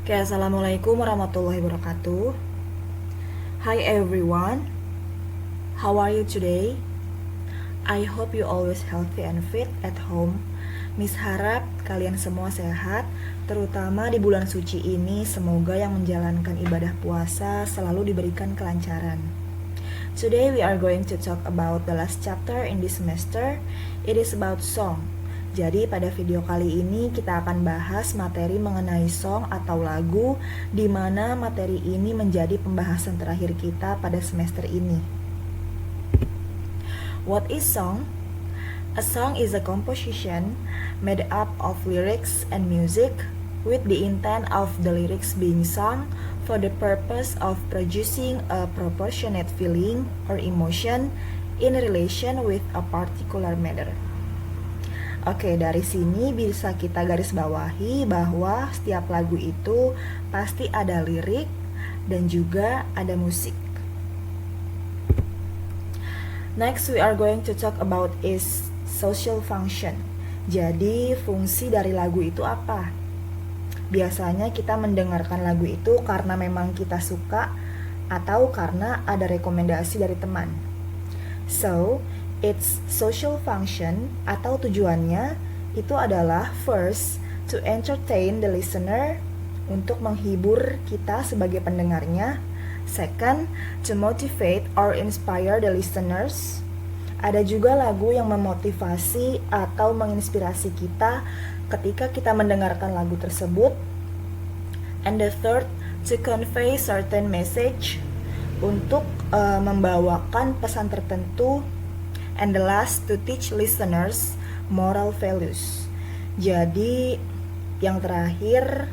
Oke, assalamualaikum warahmatullahi wabarakatuh. Hi everyone, how are you today? I hope you always healthy and fit at home. Miss harap kalian semua sehat, terutama di bulan suci ini. Semoga yang menjalankan ibadah puasa selalu diberikan kelancaran. Today we are going to talk about the last chapter in this semester. It is about song. Jadi pada video kali ini kita akan bahas materi mengenai song atau lagu, di mana materi ini menjadi pembahasan terakhir kita pada semester ini. What is song? A song is a composition made up of lyrics and music with the intent of the lyrics being sung for the purpose of producing a proportionate feeling or emotion in relation with a particular matter. Oke, dari sini bisa kita garis bawahi bahwa setiap lagu itu pasti ada lirik dan juga ada musik. Next, we are going to talk about its social function. Jadi, fungsi dari lagu itu apa? Biasanya kita mendengarkan lagu itu karena memang kita suka atau karena ada rekomendasi dari teman. So, its social function atau tujuannya itu adalah first, to entertain the listener, untuk menghibur kita sebagai pendengarnya. Second, to motivate or inspire the listeners. Ada juga lagu yang memotivasi atau menginspirasi kita ketika kita mendengarkan lagu tersebut. And the third, to convey certain message, untuk membawakan pesan tertentu. And the last, to teach listeners moral values. Jadi yang terakhir,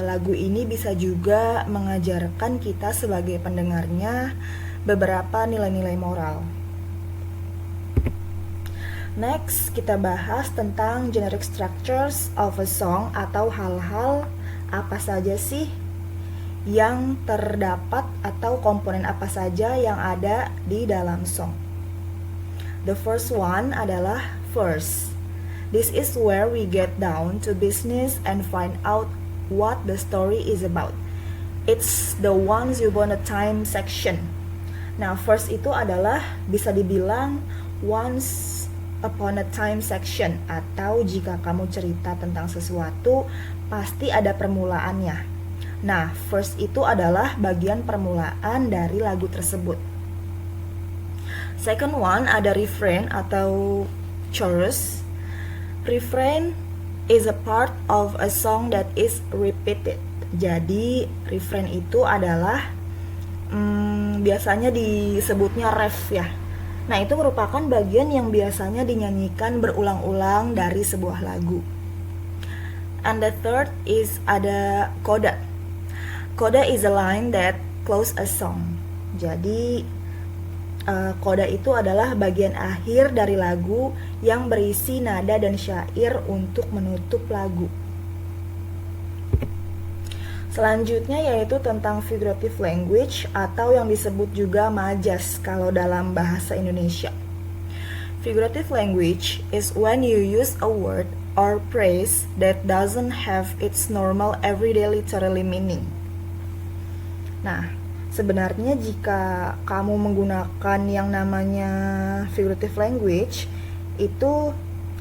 lagu ini bisa juga mengajarkan kita sebagai pendengarnya beberapa nilai-nilai moral. Next, kita bahas tentang generic structures of a song, atau hal-hal apa saja sih yang terdapat atau komponen apa saja yang ada di dalam song. The first one adalah verse. This is where we get down to business and find out what the story is about. It's the once upon a time section. Nah, verse itu adalah bisa dibilang once upon a time section, atau jika kamu cerita tentang sesuatu pasti ada permulaannya. Nah, verse itu adalah bagian permulaan dari lagu tersebut. Second one, ada refrain atau chorus. Refrain is a part of a song that is repeated. Jadi refrain itu adalah biasanya disebutnya ref ya. Nah, itu merupakan bagian yang biasanya dinyanyikan berulang-ulang dari sebuah lagu. And the third is ada coda. Coda is a line that close a song. Jadi coda itu adalah bagian akhir dari lagu yang berisi nada dan syair untuk menutup lagu. Selanjutnya yaitu tentang figurative language, atau yang disebut juga majas kalau dalam bahasa Indonesia. Figurative language is when you use a word or phrase that doesn't have its normal everyday literally meaning. Nah, sebenarnya jika kamu menggunakan yang namanya figurative language, itu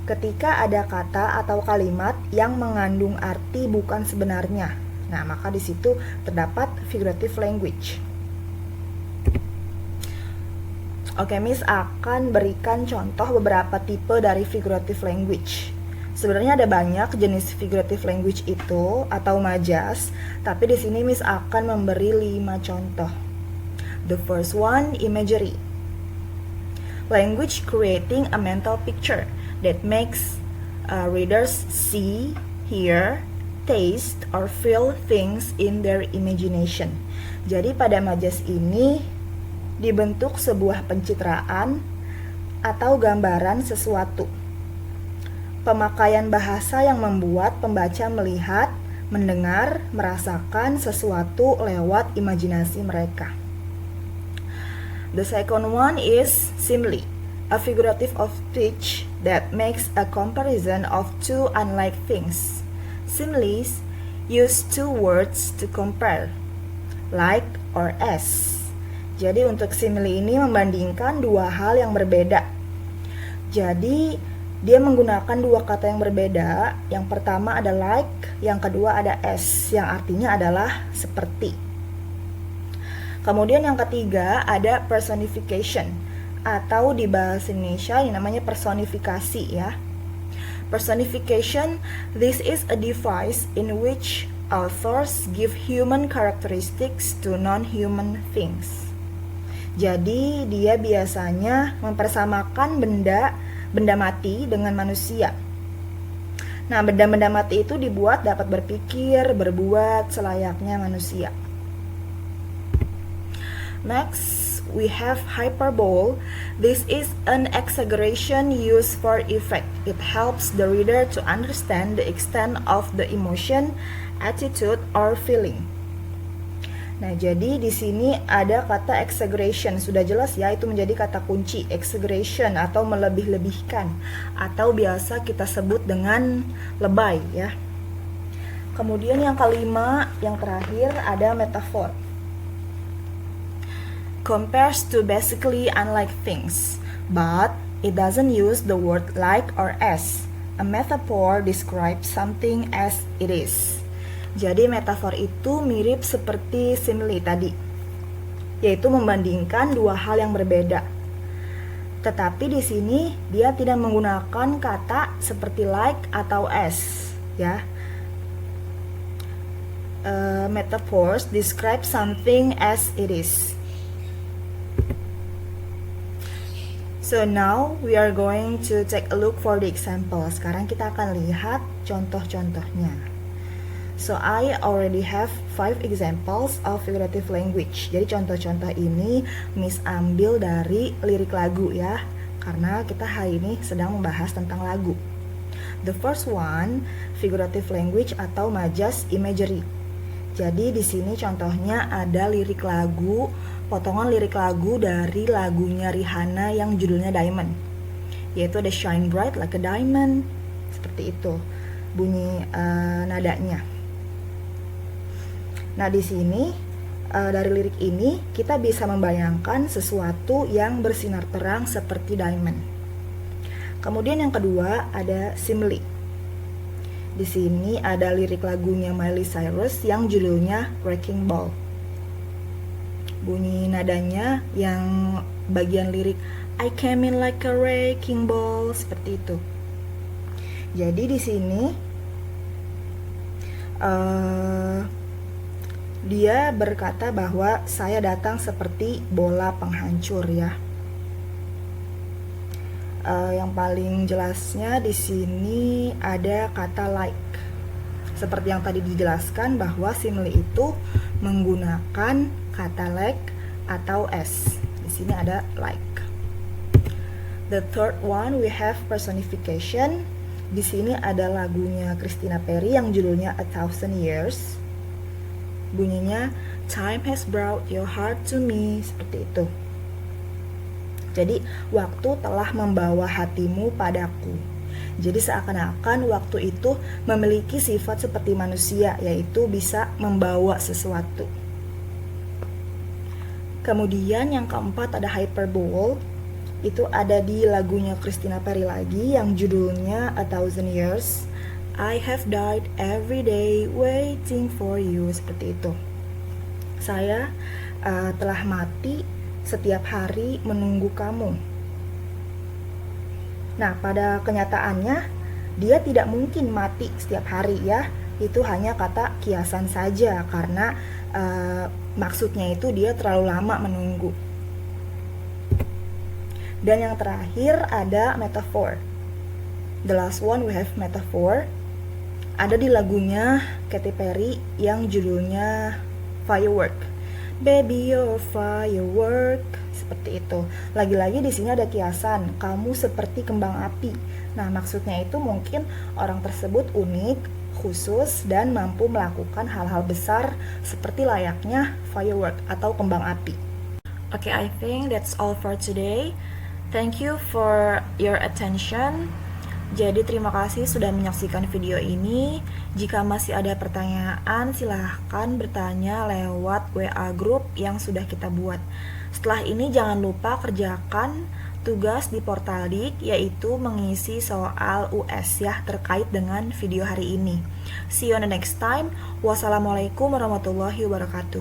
ketika ada kata atau kalimat yang mengandung arti bukan sebenarnya. Nah, maka di situ terdapat figurative language. Oke, Miss akan berikan contoh beberapa tipe dari figurative language. Sebenarnya ada banyak jenis figurative language itu atau majas, tapi di sini Miss akan memberi 5 contoh. The first one, imagery. Language creating a mental picture that makes readers see, hear, taste, or feel things in their imagination. Jadi pada majas ini dibentuk sebuah pencitraan atau gambaran sesuatu. Pemakaian bahasa yang membuat pembaca melihat, mendengar, merasakan sesuatu lewat imajinasi mereka. The second one is simile, a figurative of speech that makes a comparison of two unlike things. Similes use two words to compare, like or as. Jadi untuk simile ini membandingkan dua hal yang berbeda. Jadi dia menggunakan dua kata yang berbeda. Yang pertama ada like, yang kedua ada as, yang artinya adalah seperti. Kemudian yang ketiga ada personification, atau di bahasa Indonesia ini namanya personifikasi ya. Personification, this is a device in which authors give human characteristics to non-human things. Jadi dia biasanya mempersamakan benda mati dengan manusia. Nah, benda-benda mati itu dibuat dapat berpikir, berbuat selayaknya manusia. Next, we have hyperbole. This is an exaggeration used for effect. It helps the reader to understand the extent of the emotion, attitude, or feeling. Nah, jadi di sini ada kata exaggeration. Sudah jelas ya, itu menjadi kata kunci, exaggeration atau melebih-lebihkan, atau biasa kita sebut dengan lebay ya. Kemudian yang kelima, yang terakhir ada metafor. Compares to basically unlike things, but it doesn't use the word like or as. A metaphor describes something as it is. Jadi metafor itu mirip seperti simile tadi, yaitu membandingkan dua hal yang berbeda. Tetapi di sini dia tidak menggunakan kata seperti like atau as, ya. Metaphors describe something as it is. So now we are going to take a look for the example. Sekarang kita akan lihat contoh-contohnya. So I already have 5 examples of figurative language. Jadi contoh-contoh ini Miss ambil dari lirik lagu ya, karena kita hari ini sedang membahas tentang lagu. The first one, figurative language atau majas imagery. Jadi di sini contohnya ada lirik lagu, potongan lirik lagu dari lagunya Rihanna yang judulnya Diamond, yaitu ada shine bright like a diamond, seperti itu bunyi nadanya. Nah, di sini dari lirik ini kita bisa membayangkan sesuatu yang bersinar terang seperti diamond. Kemudian yang kedua ada simile. Di sini ada lirik lagunya Miley Cyrus yang judulnya Wrecking Ball. Bunyi nadanya yang bagian lirik I came in like a wrecking ball, seperti itu. Jadi di sini dia berkata bahwa saya datang seperti bola penghancur ya. Yang paling jelasnya di sini ada kata like. Seperti yang tadi dijelaskan bahwa simile itu menggunakan kata like atau as. Di sini ada like. The third one we have personification. Di sini ada lagunya Christina Perri yang judulnya A Thousand Years. Bunyinya time has brought your heart to me, seperti itu. Jadi waktu telah membawa hatimu padaku. Jadi seakan-akan waktu itu memiliki sifat seperti manusia, yaitu bisa membawa sesuatu. Kemudian yang keempat ada hyperbole. Itu ada di lagunya Christina Perri lagi yang judulnya A Thousand Years. I have died every day waiting for you, seperti itu. Saya telah mati setiap hari menunggu kamu. Nah, pada kenyataannya dia tidak mungkin mati setiap hari ya. Itu hanya kata kiasan saja karena maksudnya itu dia terlalu lama menunggu. Dan yang terakhir ada metaphor. The last one we have metaphor. Ada di lagunya Katy Perry yang judulnya Firework. Baby you're firework, seperti itu. Lagi-lagi di sini ada kiasan, kamu seperti kembang api. Nah, maksudnya itu mungkin orang tersebut unik, khusus, dan mampu melakukan hal-hal besar seperti layaknya firework atau kembang api. Okay, I think that's all for today. Thank you for your attention. Jadi terima kasih sudah menyaksikan video ini. Jika masih ada pertanyaan, silahkan bertanya lewat WA group yang sudah kita buat. Setelah ini jangan lupa kerjakan tugas di Portaldik, yaitu mengisi soal US ya terkait dengan video hari ini. See you on the next time. Wassalamualaikum warahmatullahi wabarakatuh.